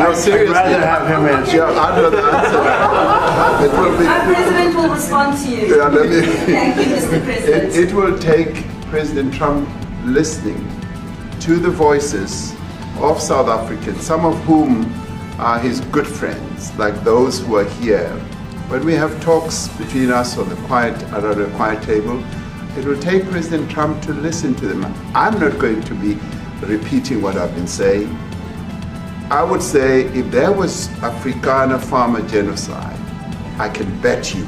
I'd rather have him answer. Yeah, I'd rather answer that. It will be, our president will respond to you. yeah, let me, Thank you, Mr. President. it will take President Trump listening to the voices of South Africans, some of whom are his good friends, like those who are here. When we have talks between us on the around the quiet table, it will take President Trump to listen to them. I'm not going to be repeating what I've been saying. I would say if there was Afrikaner farmer genocide, I can bet you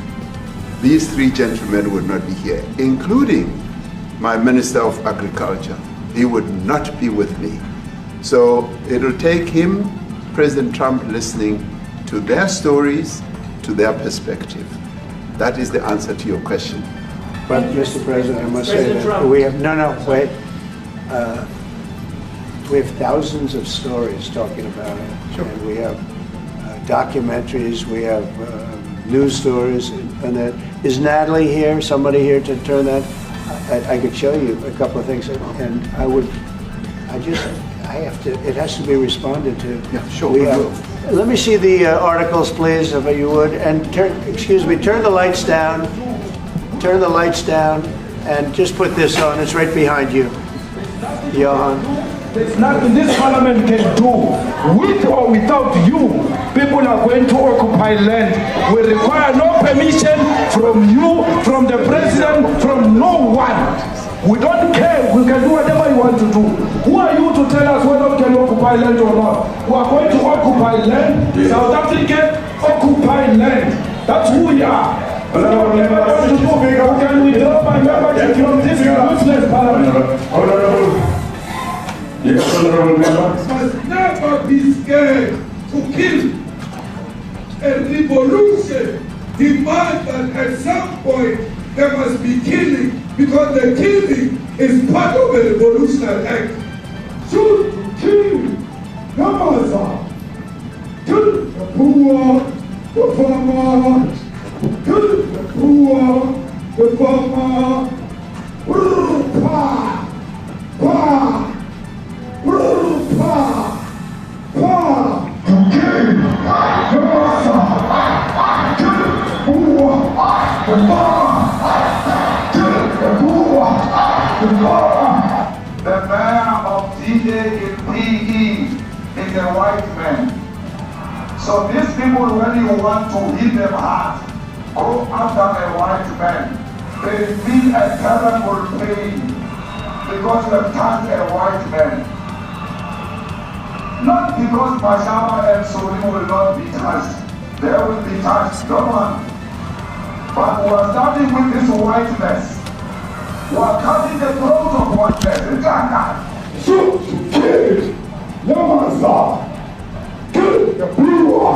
these three gentlemen would not be here, including my Minister of Agriculture. He would not be with me. So it'll take him, President Trump, listening to their stories, to their perspective. That is the answer to your question. But, Mr. President, I must say that we have, wait. We have thousands of stories talking about it. Sure. And we have documentaries, we have news stories, and that. Is Natalie here, somebody here to turn that? I could show you a couple of things, and it has to be responded to. Yeah, sure, we will. Let me see the articles, please, if you would, and turn the lights down. Turn the lights down, and just put this on. It's right behind you, Johan. There's nothing this parliament can do. With or without you, people are going to occupy land. We require no permission from you, from the president, from no one. We don't care. We can do whatever you want to do. Who are you to tell us whether we can occupy land or not? We are going to occupy land. Yeah. South African occupy land. That's who we are. Can we drop my membership from this useless parliament? Yes, honorable member. Must never be scared to kill. A revolution demands that at some point there must be killing, because the killing is part of a revolutionary act. Shoot to kill. Come on, sir. Kill the poor, the farmer. Kill the poor, the farmer. Pa, pa. The man of D-Day in PE is a white man. So these people, when you want to hit them hard, go after a white man. They feel a terrible pain because you have touched a white man. Not because Pajama and Soli will not be touched. They will be touched, no one. But we are starting with this whiteness. We are cutting the throat of whiteness. Shoot, kill, Yamasa, kill the brewer,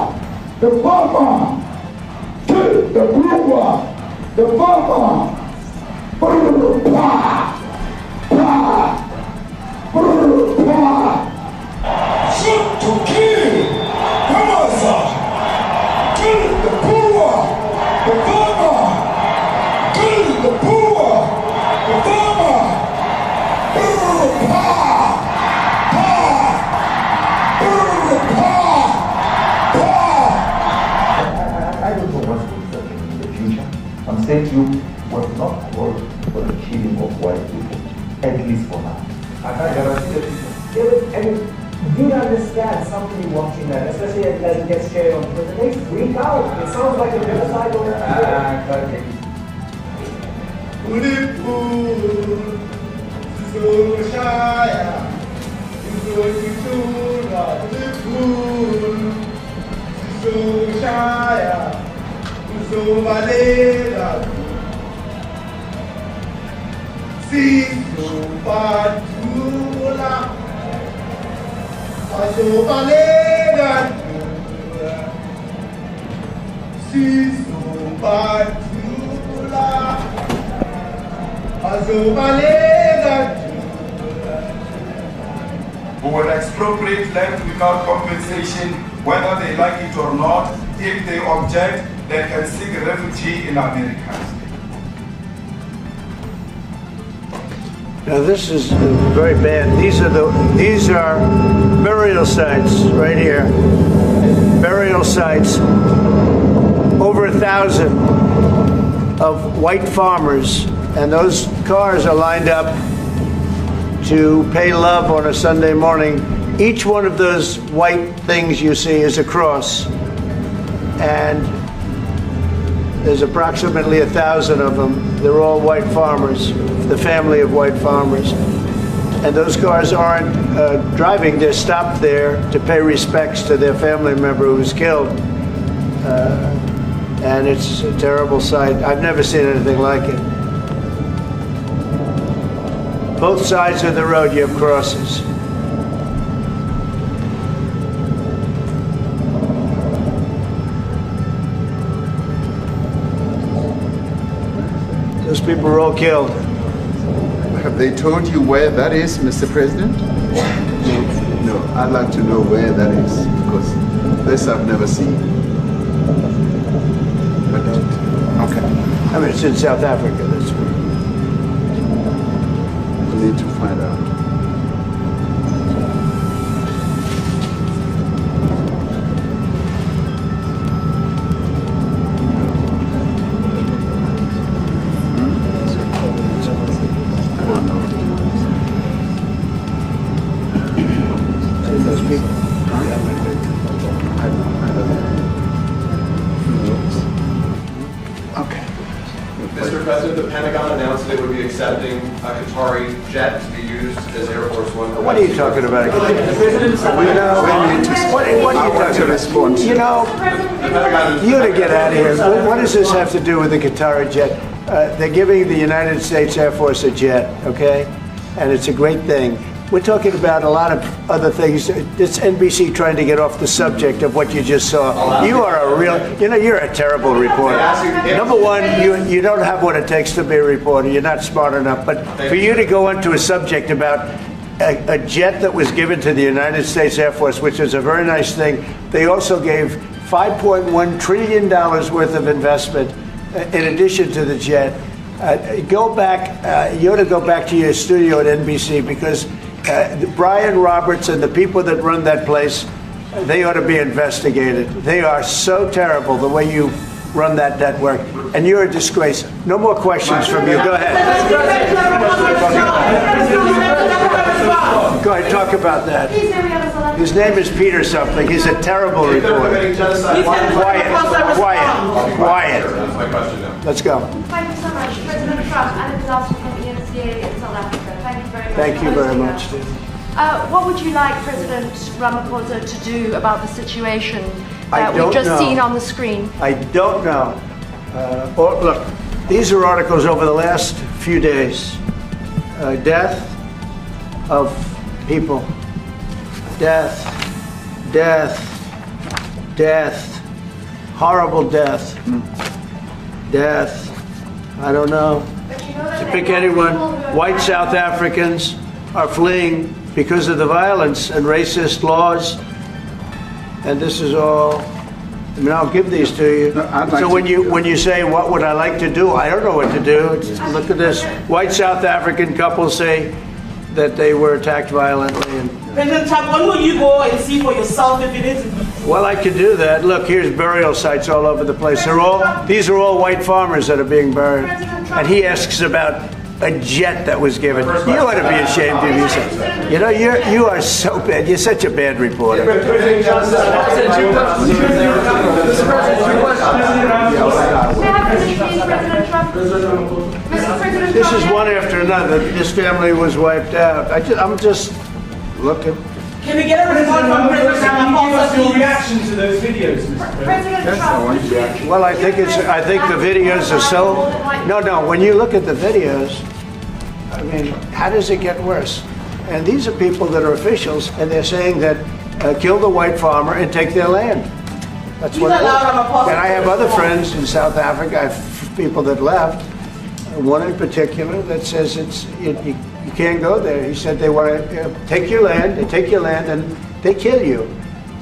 the farmer, kill the brewer, the farmer, pa, pa, pa. Shoot to kill, Yamasa, kill the brewer, the farmer, kill the brewer, the farmer, pa. I don't know what's going to happen in the future. I'm saying to you, was not called for the killing of white people, at least for now. I can't guarantee that. I mean, do you understand somebody watching that, especially as it gets shared on Twitter? They freak out. It sounds like a genocide over there. Who will expropriate land without compensation, whether they like it or not. If they object, they can seek refugee in America. Now this is very bad. These are burial sites right here. burial sites, over 1,000 of white farmers, and those cars are lined up to pay love on a Sunday morning. Each one of those white things you see is a cross, and there's approximately 1,000 of them. They're all white farmers, the family of white farmers. And those cars aren't driving, they're stopped there to pay respects to their family member who was killed. And it's a terrible sight. I've never seen anything like it. Both sides of the road you have crosses. Those people were all killed. Have they told you where that is, Mr. President? No, I'd like to know where that is, because this I've never seen. But, okay. I mean, it's in South Africa. That's where. We need to find out. Those people. Okay. Mr. President, the Pentagon announced that it would be accepting a Qatari jet to be used as Air Force One. What are you talking about? You know, what are you talking about? Respond. You know, you to get out of here. What does this have to do with the Qatari jet? They're giving the United States Air Force a jet, okay? And it's a great thing. We're talking about a lot of other things. It's NBC trying to get off the subject of what you just saw. You are a real, you're a terrible reporter. Number one, you don't have what it takes to be a reporter. You're not smart enough. But for you to go into a subject about a jet that was given to the United States Air Force, which is a very nice thing, they also gave $5.1 trillion worth of investment in addition to the jet. Go back, you ought to go back to your studio at NBC, because Brian Roberts and the people that run that place, they ought to be investigated. They are so terrible the way you run that network, and you're a disgrace. No more questions from you. Go ahead. Go ahead, talk about that. His name is Peter something. He's a terrible reporter. Quiet. That's my question now. Let's go. Thank you so much. President Trump and a disaster from the NCA in South Africa. Thank you very much. Thank you very much. What would you like President Ramaphosa to do about the situation that we've just seen on the screen? I don't know. Look, these are articles over the last few days. Death of people. Death. Horrible death. Death. I don't know. To pick anyone, white South Africans are fleeing because of the violence and racist laws. And this is all, I mean, I'll give these to you. So when you say, what would I like to do? I don't know what to do. Look at this. White South African couple say that they were attacked violently. And, President Trump, when will you go and see for yourself if it is? well, I could do that. Look, here's burial sites all over the place. These are all white farmers that are being buried. And he asks about a jet that was given. You ought to be ashamed of yourself. You know, you are so bad. You're such a bad reporter. This is one after another. This family was wiped out. I'm just looking. Can we get a report from President Ramaphosa? What's your reaction to those videos, Mr. President? Well, I think the videos are so. No. When you look at the videos, I mean, how does it get worse? And these are people that are officials, and they're saying that kill the white farmer and take their land. That's what it is. And I have other friends in South Africa. I have people that left. One in particular that says you can't go there. He said they want to take your land, and they kill you.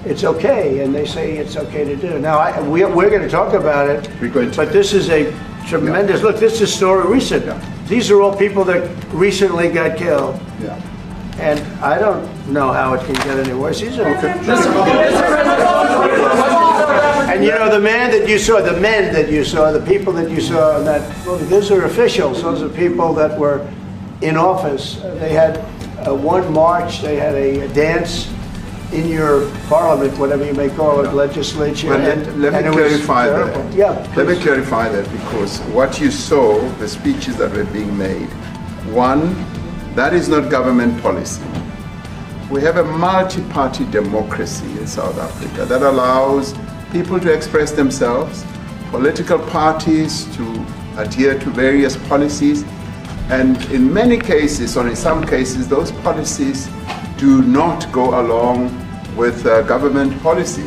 It's okay, and they say it's okay to do. Now, we're going to talk about it, but this is a tremendous, look, this is a story recent. These are all people that recently got killed. Yeah. And I don't know how it can get any worse. These are the man that you saw, the men that you saw, the people that you saw in that movie, those are officials. Those are people that were in office. They had one march, they had a dance in your parliament, whatever you may call it, legislature. Well, let me clarify that. Yeah, let me clarify that, because what you saw, the speeches that were being made, one, that is not government policy. We have a multi-party democracy in South Africa that allows people to express themselves, political parties to adhere to various policies, and in many cases, or in some cases, those policies do not go along with government policy.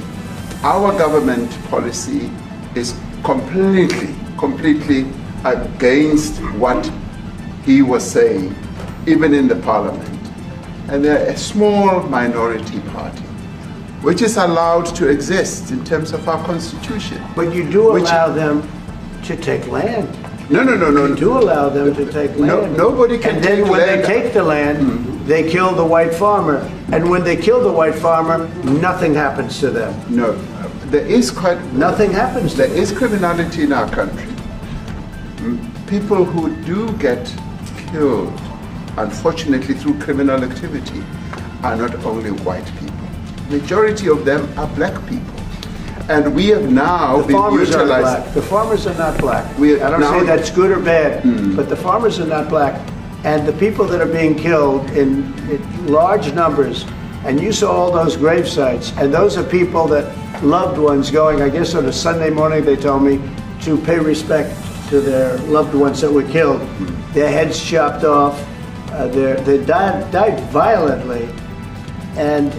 Our government policy is completely against what he was saying, even in the parliament. And they're a small minority party, which is allowed to exist in terms of our constitution. But you do allow them to take land. No. You do allow them to take land. Nobody can and take then when land. they take the land, they kill the white farmer. And when they kill the white farmer, nothing happens to them. No, there is nothing happens to them. There is criminality in our country. People who do get killed, unfortunately through criminal activity, are not only white people. Majority of them are black people. And we have now been utilized. The farmers are not black. I don't say that's good or bad, but the farmers are not black. And the people that are being killed in large numbers, and you saw all those grave sites, and those are people that loved ones going, I guess on a Sunday morning, they told me, to pay respect to their loved ones that were killed. Their heads chopped off, they died violently. And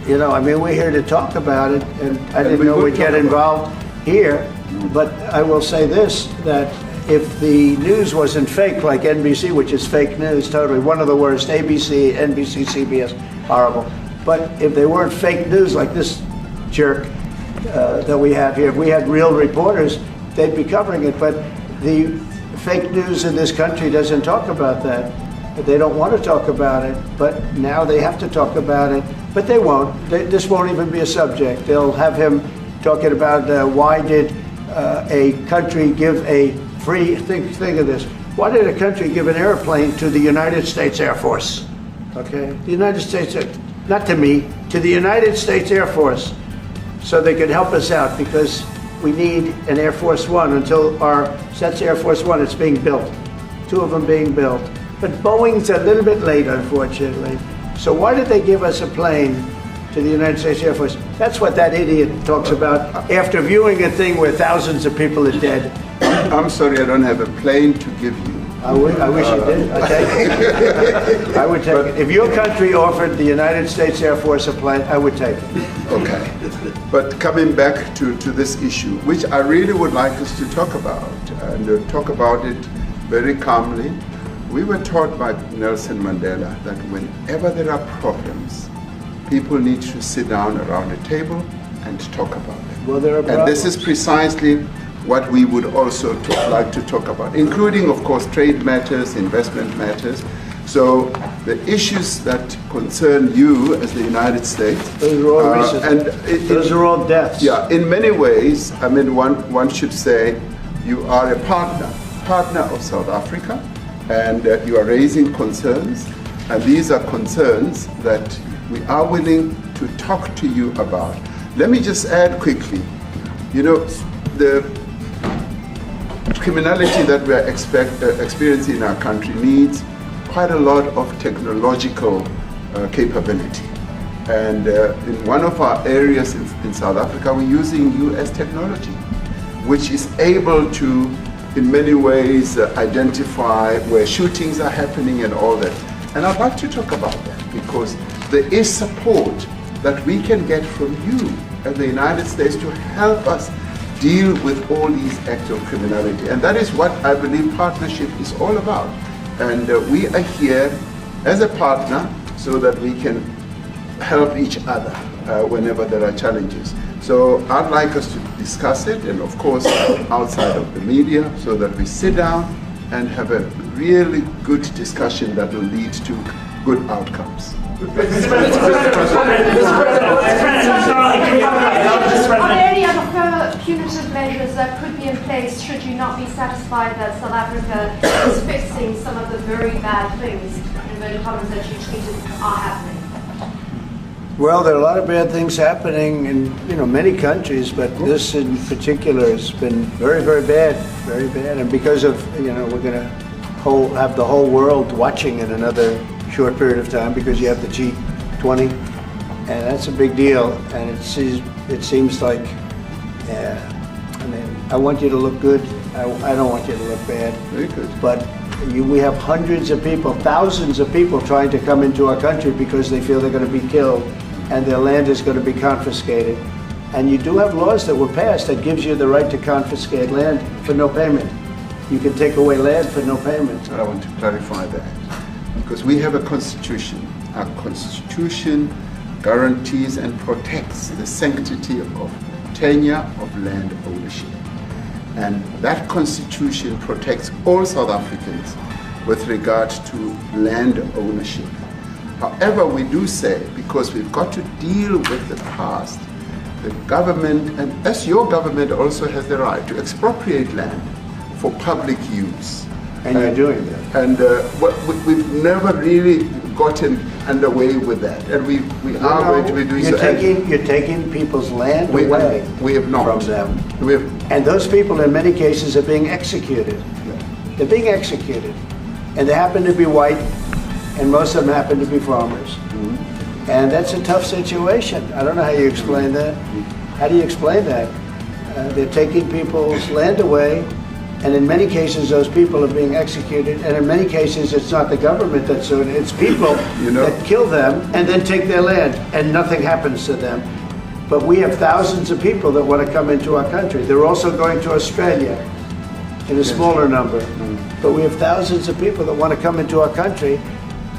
you know, I mean, we're here to talk about it, and I didn't know we'd get involved here, but I will say this, that if the news wasn't fake, like NBC, which is fake news, totally, one of the worst, ABC, NBC, CBS, horrible, but if they weren't fake news like this jerk that we have here, if we had real reporters, they'd be covering it, but the fake news in this country doesn't talk about that. They don't want to talk about it, but now they have to talk about it. But they won't. This won't even be a subject. They'll have him talking about why did a country give a free, think of this, why did a country give an airplane to the United States Air Force? Okay, the United States, not to me, to the United States Air Force, so they could help us out, because we need an Air Force One until that's Air Force One, it's being built. 2 of them being built. But Boeing's a little bit late, unfortunately. So why did they give us a plane to the United States Air Force? That's what that idiot talks about after viewing a thing where thousands of people are dead. I'm sorry, I don't have a plane to give you. I wish you did. I'd take it. I would take it. If your country offered the United States Air Force a plane, I would take it. Okay. But coming back to this issue, which I really would like us to talk about, and talk about it very calmly. We were taught by Nelson Mandela that whenever there are problems, people need to sit down around a table and talk about them. Well, there are problems. And this is precisely what we would also like to talk about, including, of course, trade matters, investment matters. So the issues that concern you as the United States. Those are all those are all deaths. Yeah, in many ways, I mean, one should say you are a partner of South Africa, and you are raising concerns, and these are concerns that we are willing to talk to you about. Let me just add quickly, you know, the criminality that we are experiencing in our country needs quite a lot of technological capability. And in one of our areas in South Africa, we're using US technology, which is able to in many ways identify where shootings are happening and all that. And I'd like to talk about that, because there is support that we can get from you as the United States to help us deal with all these acts of criminality. And that is what I believe partnership is all about. And we are here as a partner so that we can help each other whenever there are challenges. So I'd like us to discuss it, and of course outside of the media, so that we sit down and have a really good discussion that will lead to good outcomes. Are there any other punitive measures that could be in place should you not be satisfied that South Africa is fixing some of the very bad things, inverted commas, that you tweeted are happening? Well, there are a lot of bad things happening in many countries, but this in particular has been very, very bad, and because of we're going to have the whole world watching in another short period of time because you have the G20, and that's a big deal. And it seems like, I want you to look good. I don't want you to look bad. Very good. But we have hundreds of people, thousands of people trying to come into our country because they feel they're going to be killed and their land is going to be confiscated. And you do have laws that were passed that gives you the right to confiscate land for no payment. You can take away land for no payment. I want to clarify that because we have a constitution. Our constitution guarantees and protects the sanctity of tenure of land ownership. And that constitution protects all South Africans with regard to land ownership. However, we do say, because we've got to deal with the past, the government, and as your government also has the right to expropriate land for public use. And you're doing that. And we've never really gotten underway with that. And we are going to be doing so. You're taking people's land away we have not. from them. We have, and those people in many cases are being executed. They're being executed. And they happen to be white, and most of them happen to be farmers. And that's a tough situation. I don't know how you explain that. How do you explain that? They're taking people's land away, and in many cases those people are being executed, and in many cases it's not the government that's doing it, it's people that kill them and then take their land, and nothing happens to them. But we have thousands of people that want to come into our country. They're also going to Australia in a smaller number. But we have thousands of people that want to come into our country,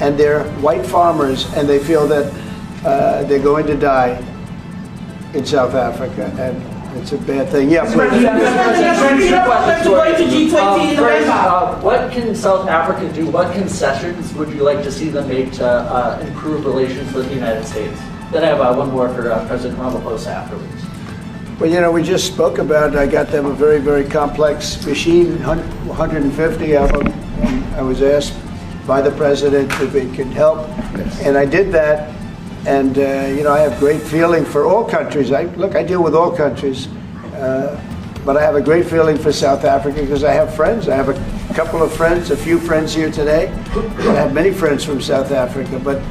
and they're white farmers, and they feel that they're going to die in South Africa, and it's a bad thing. Yeah, please. What can South Africa do? What concessions would you like to see them make to improve relations with the United States? Then I have one more for President Ramaphosa afterwards. Well, we just spoke about, I got them a very, very complex machine, 150 of them, and I was asked by the president if it could help, and I did that. And I have great feeling for all countries. I deal with all countries, but I have a great feeling for South Africa because I have friends. I have a couple of friends, a few friends here today. I have many friends from South Africa, but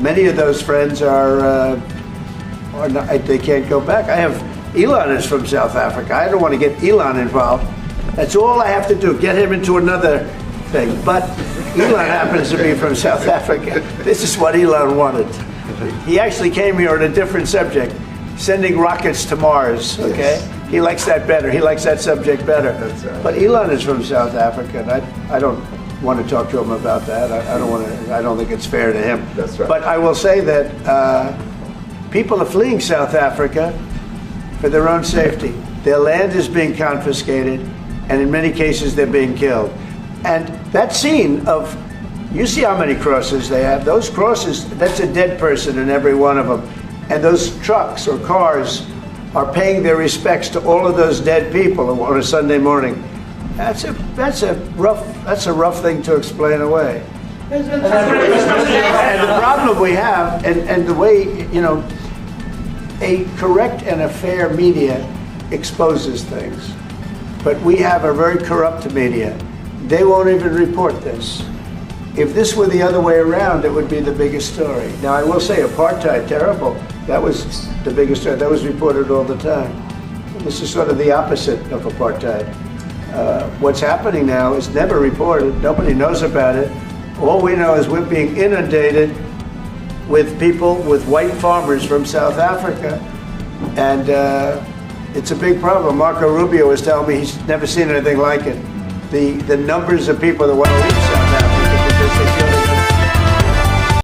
many of those friends are not, they can't go back. I have Elon is from South Africa. I don't want to get Elon involved. That's all I have to do, get him into another thing. But Elon happens to be from South Africa. This is what Elon wanted. He actually came here on a different subject, sending rockets to Mars, okay? Yes. He likes that better. He likes that subject better. That's right. But Elon is from South Africa, and I don't want to talk to him about that. I don't think it's fair to him. That's right. But I will say that people are fleeing South Africa for their own safety. Their land is being confiscated, and in many cases they're being killed. And that scene of, you see how many crosses they have. Those crosses, that's a dead person in every one of them. And those trucks or cars are paying their respects to all of those dead people on a Sunday morning. That's a rough thing to explain away. And the problem we have, and the way, a correct and a fair media exposes things. But we have a very corrupt media. They won't even report this. If this were the other way around, it would be the biggest story. Now, I will say apartheid, terrible. That was the biggest story. That was reported all the time. This is sort of the opposite of apartheid. What's happening now is never reported. Nobody knows about it. All we know is we're being inundated with people, with white farmers from South Africa. And it's a big problem. Marco Rubio was telling me he's never seen anything like it. The numbers of people that want to leave South